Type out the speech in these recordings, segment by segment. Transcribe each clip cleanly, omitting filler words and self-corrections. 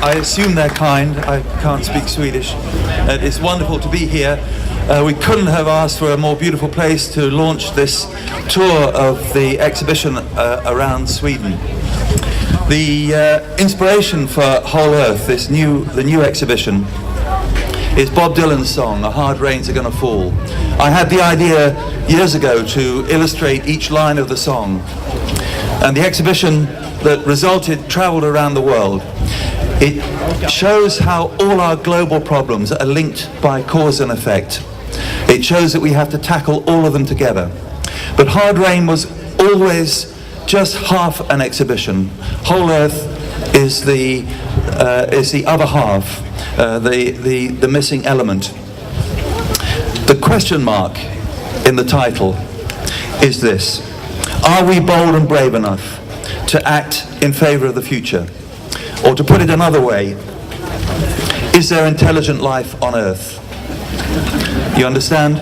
I assume they're kind. I can't speak Swedish. It's wonderful to be here. We couldn't have asked for a more beautiful place to launch this tour of the exhibition around Sweden. The inspiration for Whole Earth, the new exhibition, is Bob Dylan's song, "The Hard Rains Are Gonna Fall." I had the idea years ago to illustrate each line of the song, and the exhibition that resulted traveled around the world. It shows how all our global problems are linked by cause and effect. It shows that we have to tackle all of them together. But Hard Rain was always just half an exhibition. Whole Earth is the other half, the missing element. The question mark in the title is this: are we bold and brave enough to act in favor of the future? Or to put it another way, is there intelligent life on Earth? You understand?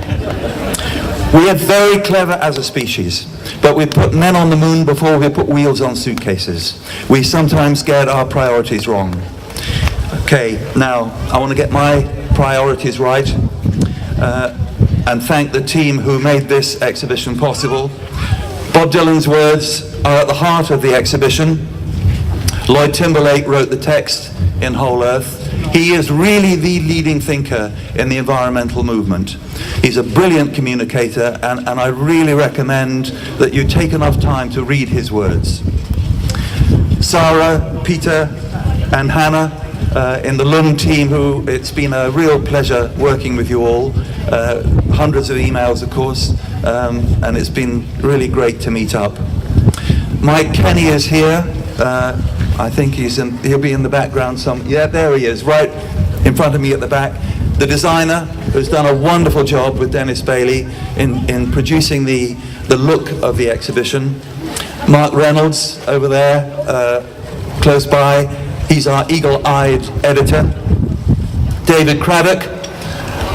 We are very clever as a species, but we put men on the moon before we put wheels on suitcases. We sometimes get our priorities wrong. Okay, now I want to get my priorities right and thank the team who made this exhibition possible. Bob Dylan's words are at the heart of the exhibition. Lloyd Timberlake wrote the text in Whole Earth. He is really the leading thinker in the environmental movement. He's a brilliant communicator, and I really recommend that you take enough time to read his words. Sarah, Peter, and Hannah in the Lund team, it's been a real pleasure working with you all. Hundreds of emails, of course, and it's been really great to meet up. Mike Kenny is here. I think he'll be in the background yeah, there he is, right in front of me at the back. The designer, who's done a wonderful job with Dennis Bailey in producing the look of the exhibition. Mark Reynolds over there, close by. He's our eagle-eyed editor. David Craddock,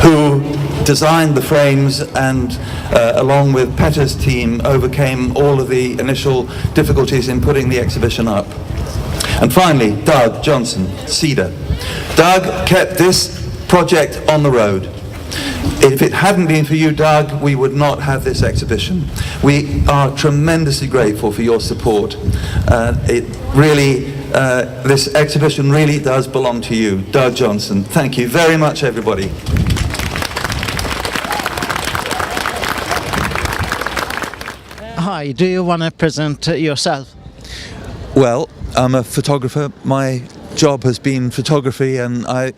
who designed the frames and along with Petter's team overcame all of the initial difficulties in putting the exhibition up. And finally, Doug Johnson, Cedar. Doug kept this project on the road. If it hadn't been for you, Doug, we would not have this exhibition. We are tremendously grateful for your support. This exhibition really does belong to you. Doug Johnson, thank you very much, everybody. Hi, do you want to present yourself? Well, I'm a photographer. My job has been photography, and I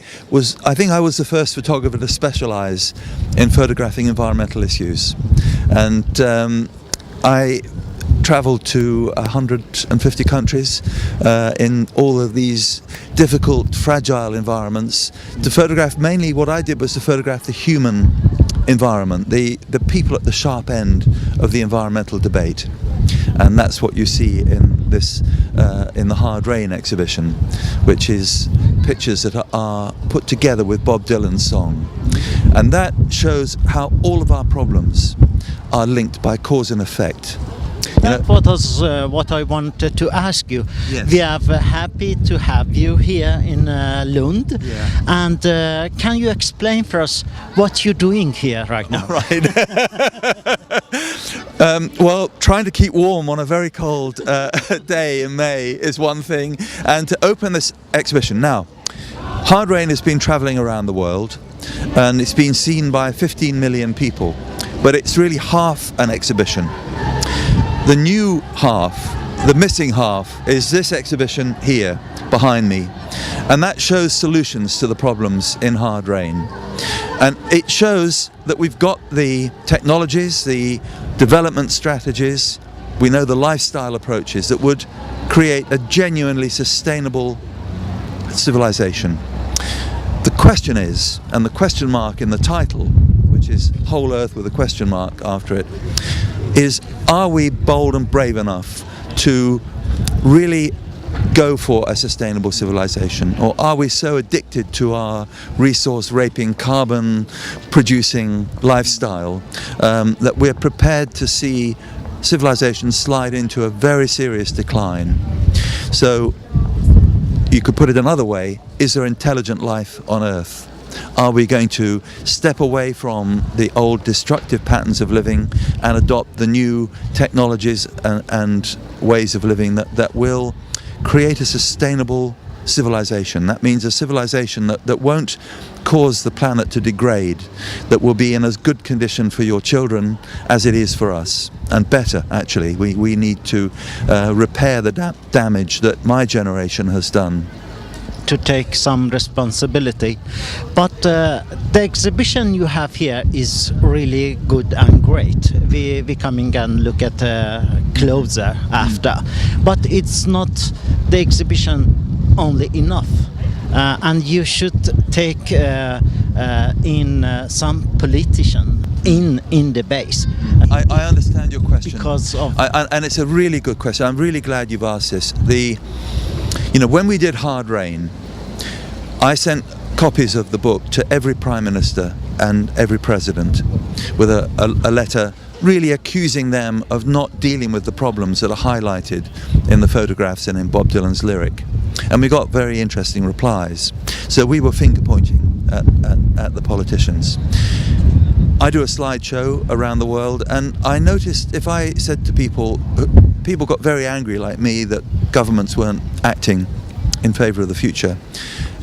think I was the first photographer to specialize in photographing environmental issues. And I traveled to 150 countries in all of these difficult, fragile environments to photograph. Mainly what I did was to photograph the human environment, the people at the sharp end of the environmental debate. And that's what you see in this in the Hard Rain exhibition, which is pictures that are put together with Bob Dylan's song. And that shows how all of our problems are linked by cause and effect. That was what I wanted to ask you. Yes. We are happy to have you here in Lund. Yeah. And can you explain for us what you're doing here right now? Right. Well, trying to keep warm on a very cold day in May is one thing, and to open this exhibition. Now, Hard Rain has been traveling around the world, and it's been seen by 15 million people, but it's really half an exhibition. The new half, the missing half, is this exhibition here behind me, and that shows solutions to the problems in Hard Rain. And it shows that we've got the technologies, the development strategies, we know the lifestyle approaches that would create a genuinely sustainable civilization. The question is, and the question mark in the title, which is Whole Earth with a question mark after it, is, are we bold and brave enough to really go for a sustainable civilization? Or are we so addicted to our resource-raping, carbon-producing lifestyle that we're prepared to see civilization slide into a very serious decline? So you could put it another way, is there intelligent life on Earth? Are we going to step away from the old destructive patterns of living and adopt the new technologies and ways of living that will create a sustainable civilization? That means a civilization that won't cause the planet to degrade, that will be in as good condition for your children as it is for us, and better actually. We need to repair the damage that my generation has done. To take some responsibility, but the exhibition you have here is really good and great. We coming and look at closer after, but it's not the exhibition only enough, and you should take in some politician in the base. I understand your question, because of and it's a really good question. I'm really glad you've asked this. When we did Hard Rain, I sent copies of the book to every Prime Minister and every President with a letter really accusing them of not dealing with the problems that are highlighted in the photographs and in Bob Dylan's lyric. And we got very interesting replies. So we were finger pointing at the politicians. I do a slideshow around the world, and I noticed if I said to people got very angry like me that governments weren't acting in favour of the future.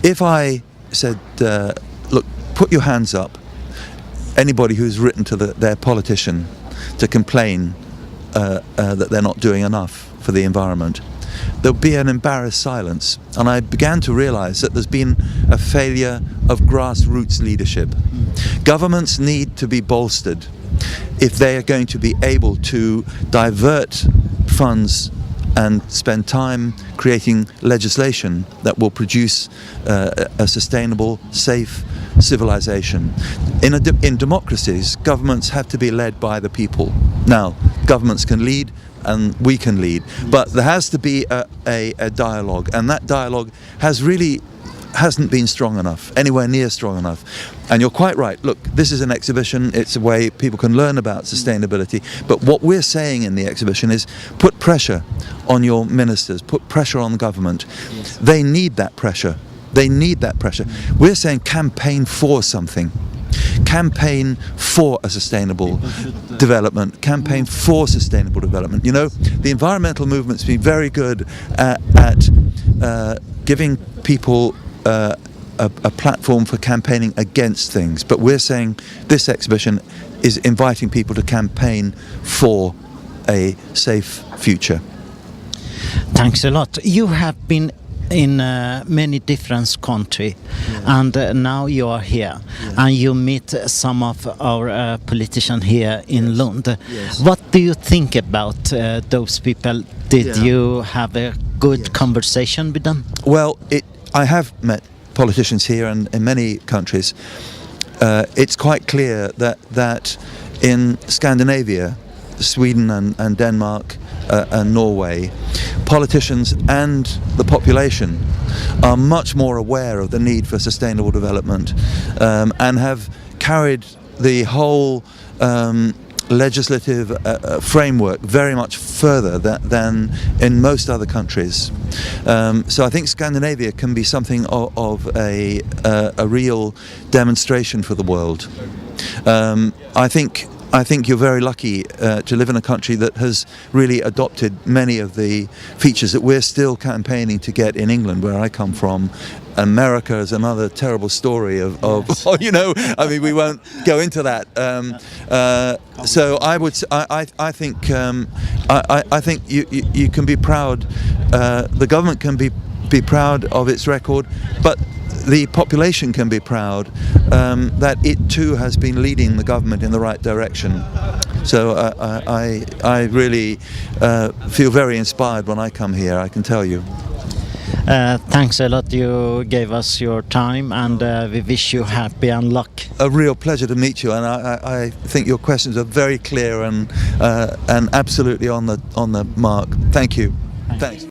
If I said, look, put your hands up, anybody who's written to their politician to complain that they're not doing enough for the environment, there'll be an embarrassed silence. And I began to realise that there's been a failure of grassroots leadership. Governments need to be bolstered if they are going to be able to divert funds and spend time creating legislation that will produce a sustainable, safe civilization. In democracies, governments have to be led by the people. Now, governments can lead and we can lead, but there has to be a dialogue, and that dialogue hasn't been strong enough, anywhere near strong enough. And you're quite right. Look, this is an exhibition. It's a way people can learn about sustainability. But what we're saying in the exhibition is put pressure on your ministers, put pressure on the government. Yes. They need that pressure. They need that pressure. We're saying campaign for something. Campaign for a sustainable development. Campaign for sustainable development. You know, the environmental movement's been very good at giving people a platform for campaigning against things, but we're saying this exhibition is inviting people to campaign for a safe future. Thanks a lot. You have been in many different countries, and now you are here, and you meet some of our politicians here in Lund. Yes. What do you think about those people? Did you have a good conversation with them? Well, I have met politicians here and in many countries. It's quite clear that in Scandinavia, Sweden and Denmark and Norway, politicians and the population are much more aware of the need for sustainable development and have carried the whole legislative framework very much further than in most other countries. So I think Scandinavia can be something of a real demonstration for the world. I think you're very lucky to live in a country that has really adopted many of the features that we're still campaigning to get in England, where I come from. America is another terrible story of you know, I mean, we won't go into that. So I think you can be proud. The government can be proud of its record, but the population can be proud that it too has been leading the government in the right direction. So I really feel very inspired when I come here, I can tell you. Thanks a lot. You gave us your time, and we wish you happy and luck. A real pleasure to meet you, and I think your questions are very clear and absolutely on the mark. Thank you. Thanks.